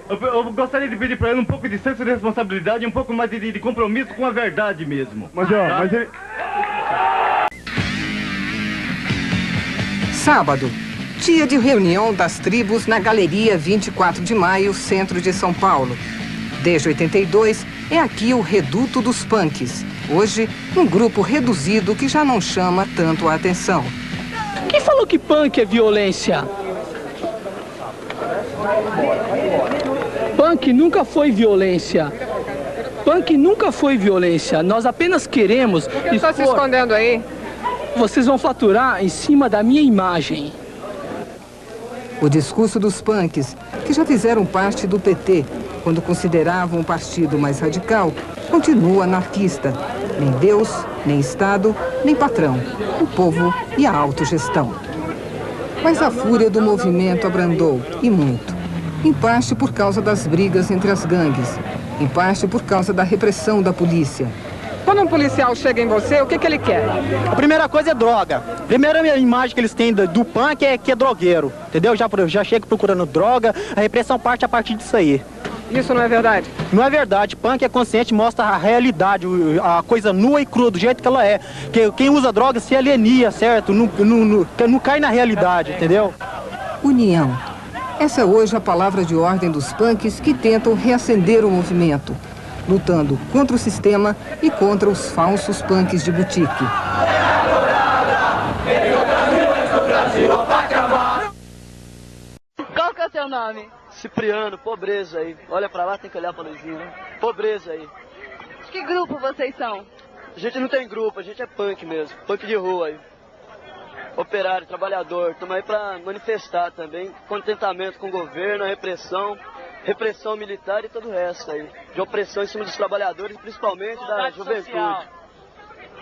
Eu gostaria de pedir para ele um pouco de senso de responsabilidade e um pouco mais de compromisso com a verdade mesmo. Mas ele... Sábado, dia de reunião das tribos na Galeria 24 de Maio, centro de São Paulo. Desde 82, é aqui o Reduto dos Punks. Hoje, um grupo reduzido que já não chama tanto a atenção. Quem falou que punk é violência? Punk nunca foi violência. Punk nunca foi violência. Nós apenas queremos... Por que está se escondendo aí? Vocês vão faturar em cima da minha imagem. O discurso dos punks, que já fizeram parte do PT, quando consideravam um partido mais radical, continua anarquista. Nem Deus, nem Estado, nem patrão. O povo e a autogestão. Mas a fúria do movimento abrandou, e muito. Em parte por causa das brigas entre as gangues. Em parte por causa da repressão da polícia. Quando um policial chega em você, o que ele quer? A primeira coisa é droga. A primeira imagem que eles têm do punk é que é drogueiro, entendeu? Já chega procurando droga, a repressão parte a partir disso aí. Isso não é verdade? Não é verdade. Punk é consciente, mostra a realidade, a coisa nua e crua, do jeito que ela é. Que quem usa droga se alienia, certo? Não cai na realidade, entendeu? União. Essa é hoje a palavra de ordem dos punks que tentam reacender o movimento, lutando contra o sistema e contra os falsos punks de boutique. Qual que é o seu nome? Cipriano, pobreza aí. Olha pra lá, tem que olhar pra luzinha, né? Pobreza aí. De que grupo vocês são? A gente não tem grupo, a gente é punk mesmo. Punk de rua aí. Operário, trabalhador. Estamos aí pra manifestar também. Contentamento com o governo, a repressão militar e todo o resto aí. De opressão em cima dos trabalhadores, principalmente da juventude. Social.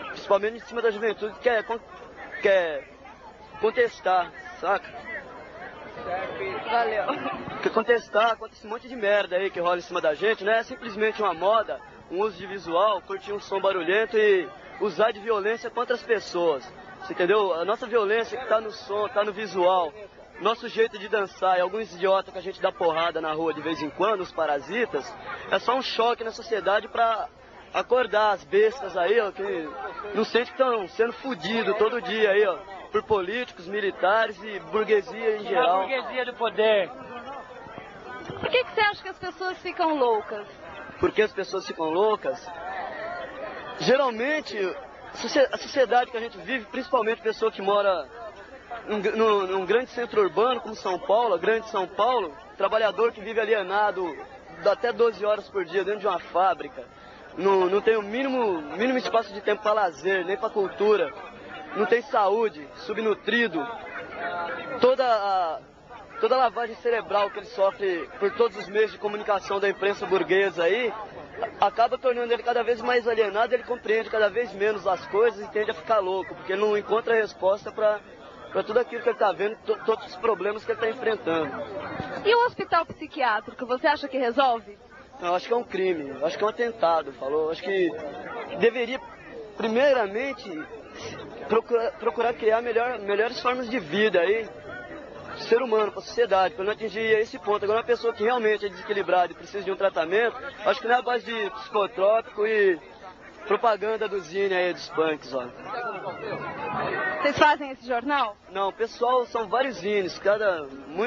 Principalmente em cima da juventude que quer contestar, saca? Valeu. Quer contestar contra esse monte de merda aí que rola em cima da gente, né? É simplesmente uma moda, um uso de visual, curtir um som barulhento e usar de violência contra as pessoas. Você entendeu? A nossa violência que tá no som, tá no visual. Nosso jeito de dançar e alguns idiotas que a gente dá porrada na rua de vez em quando, os parasitas, é só um choque na sociedade pra acordar as bestas aí, ó, que não sente que estão sendo fudidos todo dia aí, ó, por políticos, militares e burguesia em geral. A burguesia do poder. Por que você acha que as pessoas ficam loucas? Por que as pessoas ficam loucas? Geralmente, a sociedade que a gente vive, principalmente pessoa que mora num grande centro urbano como São Paulo, a grande São Paulo, trabalhador que vive alienado até 12 horas por dia dentro de uma fábrica, não tem o mínimo espaço de tempo para lazer, nem para cultura, não tem saúde, subnutrido, toda a lavagem cerebral que ele sofre por todos os meios de comunicação da imprensa burguesa aí, acaba tornando ele cada vez mais alienado, ele compreende cada vez menos as coisas e tende a ficar louco, porque ele não encontra resposta para tudo aquilo que ele está vendo, todos os problemas que ele está enfrentando. E o hospital psiquiátrico, você acha que resolve? Eu acho que é um crime, eu acho que é um atentado, falou. Eu acho que deveria, primeiramente, procurar criar melhores formas de vida aí, do ser humano, para a sociedade, para não atingir esse ponto. Agora, uma pessoa que realmente é desequilibrada e precisa de um tratamento, acho que não é a base de psicotrópico e propaganda do zine aí, dos punks, ó. Vocês fazem esse jornal? Não, pessoal, são vários zines,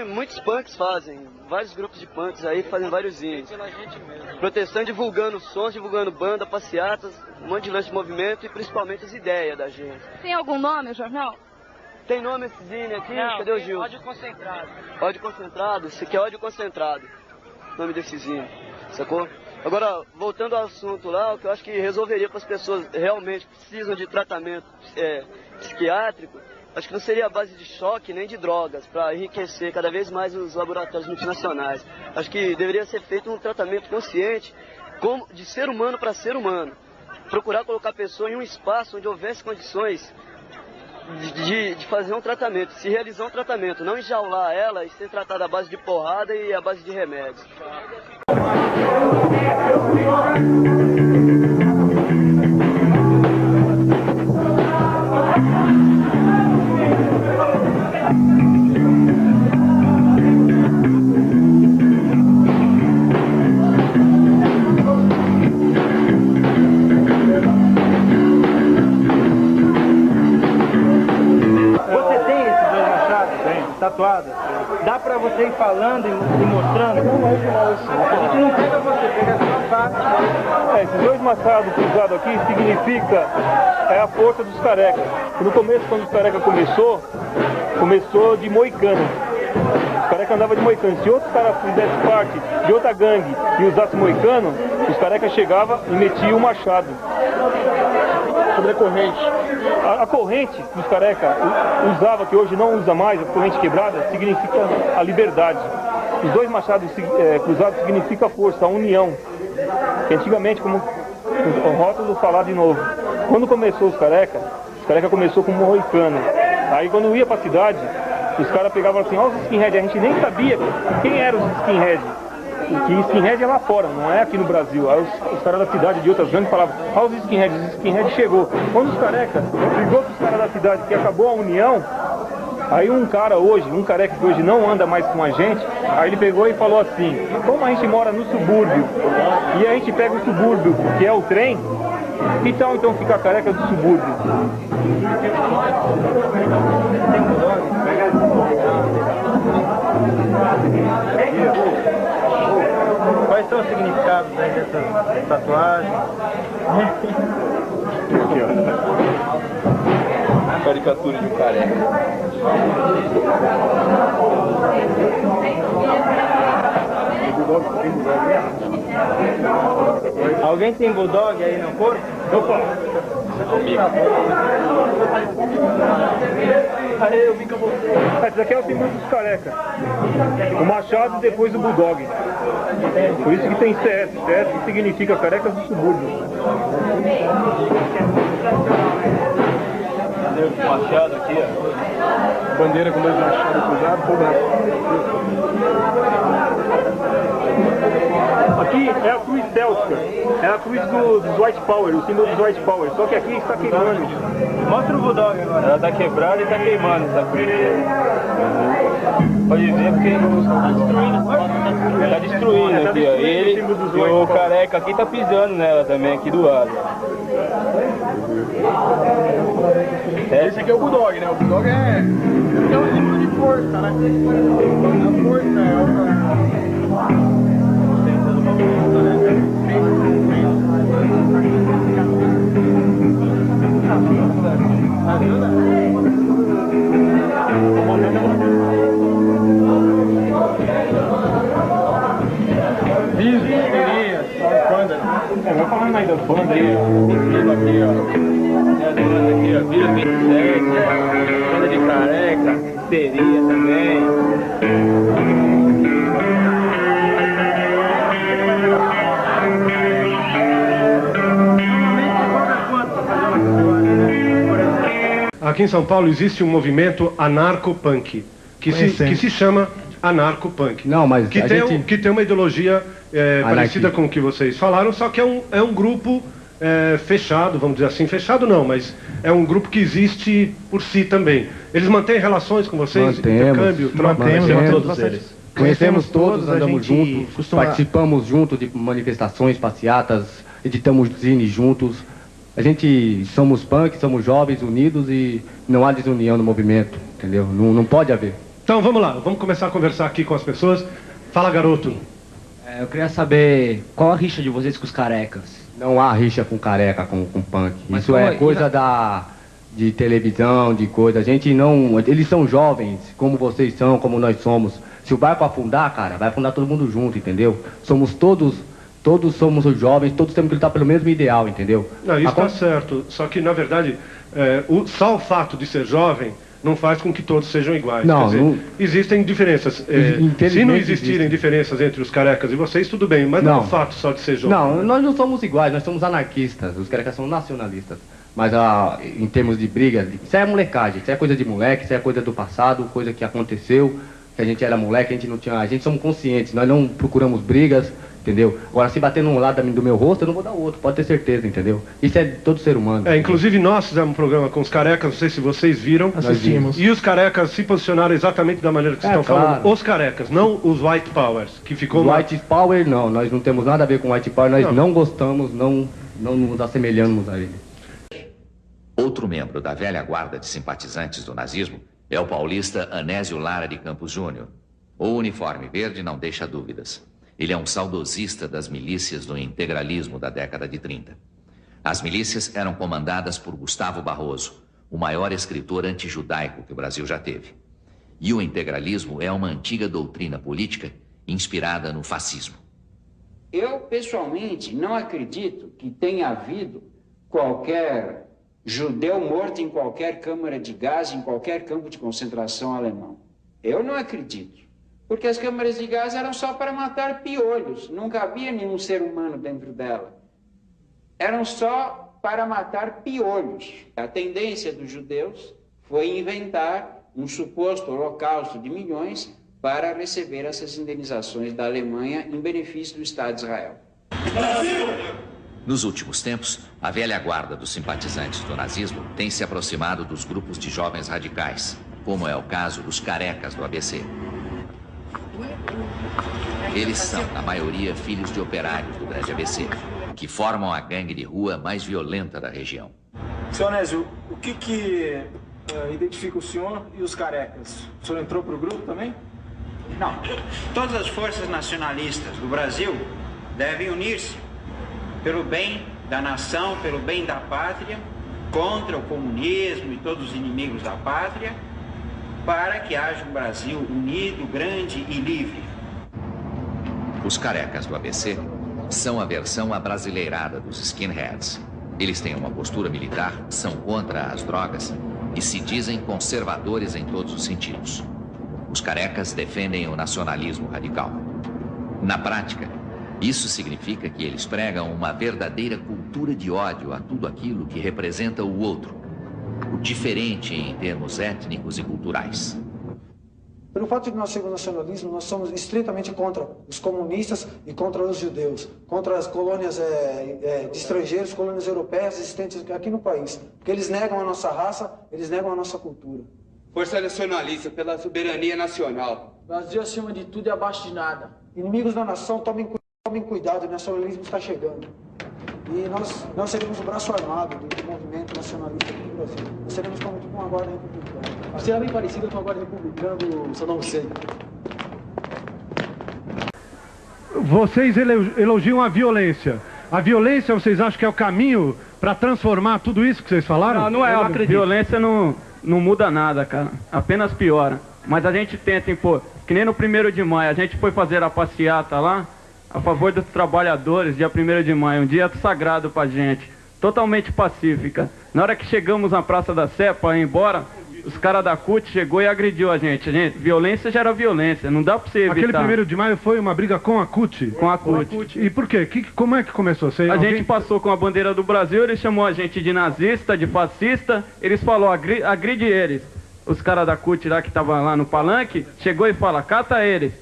muitos punks fazem, vários grupos de punks aí fazem vários zines. Protestando, divulgando sons, divulgando banda, passeatas, um monte de lance de movimento e principalmente as ideias da gente. Tem algum nome o jornal? Tem nome esse zine aqui? Não, cadê o Gil? ódio concentrado. Ódio concentrado? Esse aqui é ódio concentrado, nome desse zine, sacou? Agora, voltando ao assunto lá, o que eu acho que resolveria para as pessoas realmente que precisam de tratamento psiquiátrico, acho que não seria a base de choque nem de drogas, para enriquecer cada vez mais os laboratórios multinacionais. Acho que deveria ser feito um tratamento consciente, de ser humano para ser humano. Procurar colocar a pessoa em um espaço onde houvesse condições de fazer um tratamento, se realizar um tratamento, não enjaular ela e ser tratada à base de porrada e à base de remédios. Você tem esses dois machados? Tem. Tatuados? Dá pra você ir falando e mostrando? Não, a gente não pega você, pega só a faca. Esses dois machados cruzados aqui significa a força dos carecas. No começo, quando os carecas começou de moicano. Os carecas andavam de moicano. Se outros caras fizessem parte de outra gangue e usassem moicano, os carecas chegavam e metiam o machado. Sobre a corrente. A corrente que os carecas usava, que hoje não usa mais, a corrente quebrada, significa a liberdade. Os dois machados cruzados significa a força, a união. Que antigamente, como o rótulo falar de novo, quando começou os carecas começou com moicano. Aí quando ia pra cidade, os caras pegavam assim, ó, os skinhead, a gente nem sabia quem eram os skinhead. Que skinhead é lá fora, não é aqui no Brasil. Aí os caras da cidade de outras gangues falavam, ó, os skinhead chegou. Quando os carecas brigou com os caras da cidade que acabou a união, aí um careca que hoje não anda mais com a gente, aí ele pegou e falou assim, como a gente mora no subúrbio, e a gente pega o subúrbio, que é o trem, então fica a careca do subúrbio. Quais são os significados dessas tatuagens? Aqui, ó. Caricatura de um careca. Alguém tem bulldog aí no corpo? Opa! Aí eu vi que eu vou... Esse aqui é o símbolo dos carecas. O machado e depois o bulldog. Por isso que tem CS. CS significa carecas do subúrbio. O machado aqui, ó. Bandeira com dois machados cruzados, aqui é a cruz céltica, é a cruz dos White Power, o símbolo dos White Power, só que aqui está queimando. Mostra o bulldog agora. Ela está quebrada e está queimando essa cruz. Pode ver porque está destruindo aqui, ó. Ele e o careca aqui está pisando nela também, aqui do lado. Esse aqui é o bulldog, né? O bulldog é um símbolo de força, né? A força é vai falando aí das bandas aí, aqui, ó. As bandas aqui, ó. Vira 27, banda de careca, seria também. Aqui em São Paulo existe um movimento anarco-punk, que se chama anarco-punk. Não, mas que tem uma ideologia parecida com o que vocês falaram, só que é um grupo fechado, vamos dizer assim, fechado não, mas é um grupo que existe por si também. Eles mantêm relações com vocês? Intercâmbio, troca? Mantemos todos eles. Conhecemos todos, andamos juntos, participamos juntos de manifestações, passeatas, editamos zine juntos, A gente somos punk, somos jovens, unidos e não há desunião no movimento, entendeu? Não pode haver. Então vamos lá, vamos começar a conversar aqui com as pessoas. Fala, garoto. Eu queria saber qual a rixa de vocês com os carecas. Não há rixa com careca, com punk. Mas isso é coisa de televisão, de coisa. A gente não... Eles são jovens, como vocês são, como nós somos. Se o barco afundar, cara, vai afundar todo mundo junto, entendeu? Somos todos somos os jovens, todos temos que lutar pelo mesmo ideal, entendeu? Não, isso está certo. Só que, na verdade, só o fato de ser jovem não faz com que todos sejam iguais. Não, quer dizer, existem diferenças. Se não existirem diferenças entre os carecas e vocês, tudo bem, mas não é o fato só de ser jovem. Não, nós não somos iguais, nós somos anarquistas, os carecas são nacionalistas. Mas em termos de briga, isso é molecagem, isso é coisa de moleque, isso é coisa do passado, coisa que aconteceu, que a gente era moleque, a gente somos conscientes, nós não procuramos brigas, entendeu? Agora, se bater num lado do meu rosto, eu não vou dar outro, pode ter certeza, entendeu? Isso é de todo ser humano. Inclusive nós fizemos um programa com os carecas, não sei se vocês viram. Assistimos. E os carecas se posicionaram exatamente da maneira que vocês estão falando. Os carecas, não os white powers, que ficou... White power, não, nós não temos nada a ver com white power, nós não gostamos, não nos assemelhamos a ele. Outro membro da velha guarda de simpatizantes do nazismo é o paulista Anésio Lara de Campos Júnior. O uniforme verde não deixa dúvidas. Ele é um saudosista das milícias do integralismo da década de 30. As milícias eram comandadas por Gustavo Barroso, o maior escritor antijudaico que o Brasil já teve. E o integralismo é uma antiga doutrina política inspirada no fascismo. Eu, pessoalmente, não acredito que tenha havido qualquer judeu morto em qualquer câmara de gás, em qualquer campo de concentração alemão. Eu não acredito. Porque as câmaras de gás eram só para matar piolhos, nunca havia nenhum ser humano dentro dela. Eram só para matar piolhos. A tendência dos judeus foi inventar um suposto holocausto de milhões para receber essas indenizações da Alemanha em benefício do Estado de Israel. Nos últimos tempos, a velha guarda dos simpatizantes do nazismo tem se aproximado dos grupos de jovens radicais, como é o caso dos carecas do ABC. Eles são, na maioria, filhos de operários do grande ABC, que formam a gangue de rua mais violenta da região. Seu Anésio, o que identifica o senhor e os carecas? O senhor entrou para o grupo também? Não. Todas as forças nacionalistas do Brasil devem unir-se pelo bem da nação, pelo bem da pátria, contra o comunismo e todos os inimigos da pátria, para que haja um Brasil unido, grande e livre. Os carecas do ABC são a versão abrasileirada dos skinheads. Eles têm uma postura militar, são contra as drogas e se dizem conservadores em todos os sentidos. Os carecas defendem o nacionalismo radical. Na prática, isso significa que eles pregam uma verdadeira cultura de ódio a tudo aquilo que representa o outro, o diferente em termos étnicos e culturais. Pelo fato de que nós somos nacionalismo, nós somos estritamente contra os comunistas e contra os judeus, contra as colônias de estrangeiros, colônias europeias existentes aqui no país, porque eles negam a nossa raça, eles negam a nossa cultura. Força nacionalista pela soberania nacional. Brasil acima de tudo e abaixo de nada. Inimigos da nação, tomem cuidado, o nacionalismo está chegando. E nós seremos o braço armado do movimento nacionalista aqui no Brasil. Nós seremos como tipo uma guarda republicana. Você é bem parecido com a guarda republicana do Saddam Hussein. Vocês elogiam a violência. A violência, vocês acham que é o caminho para transformar tudo isso que vocês falaram? Não é, eu acredito. Violência não muda nada, cara. Apenas piora. Mas a gente tenta impor. Que nem no 1º de maio, a gente foi fazer a passeata lá, a favor dos trabalhadores, dia 1º de maio, um dia sagrado pra gente, totalmente pacífica. Na hora que chegamos na Praça da Sé para ir embora, os caras da CUT chegou e agrediu a gente. Violência gera violência, não dá pra você evitar. Aquele 1º de maio foi uma briga com a CUT? Com a CUT. E por quê? Como é que começou? A gente passou com a bandeira do Brasil, ele chamou a gente de nazista, de fascista, eles falaram, agride eles. Os caras da CUT lá que estavam lá no palanque, chegou e fala, cata eles.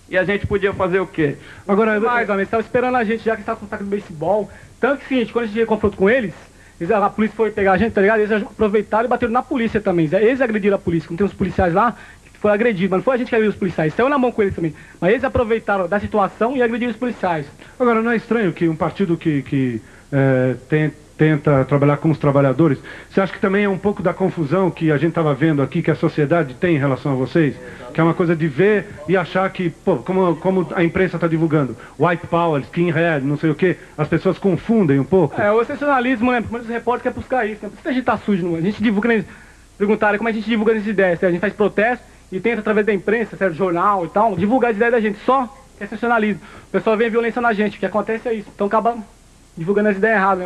E a gente podia fazer o quê? Agora, mais ou menos, estava esperando a gente já que estava com taco de beisebol. Tanto que, seguinte, quando a gente teve confronto com eles, a polícia foi pegar a gente, tá ligado? Eles aproveitaram e bateram na polícia também. Eles agrediram a polícia, como tem uns policiais lá, que foram agredidos, mas não foi a gente que agrediu os policiais, saiu na mão com eles também. Mas eles aproveitaram da situação e agrediram os policiais. Agora, não é estranho que um partido que tenta trabalhar com os trabalhadores. Você acha que também é um pouco da confusão que a gente estava vendo aqui, que a sociedade tem em relação a vocês? Que é uma coisa de ver e achar que, pô, como a imprensa está divulgando, white power, skinhead, não sei o quê, as pessoas confundem um pouco? O sensacionalismo, né? Muitos repórteres querem buscar isso, né? Por isso que a gente tá sujo, a gente divulga, né? Perguntaram como a gente divulga as ideias, né? A gente faz protesto e tenta, através da imprensa, certo, jornal e tal, divulgar as ideias da gente, só que é sensacionalismo. O pessoal vê violência na gente, o que acontece é isso, então acaba divulgando as ideias erradas, né?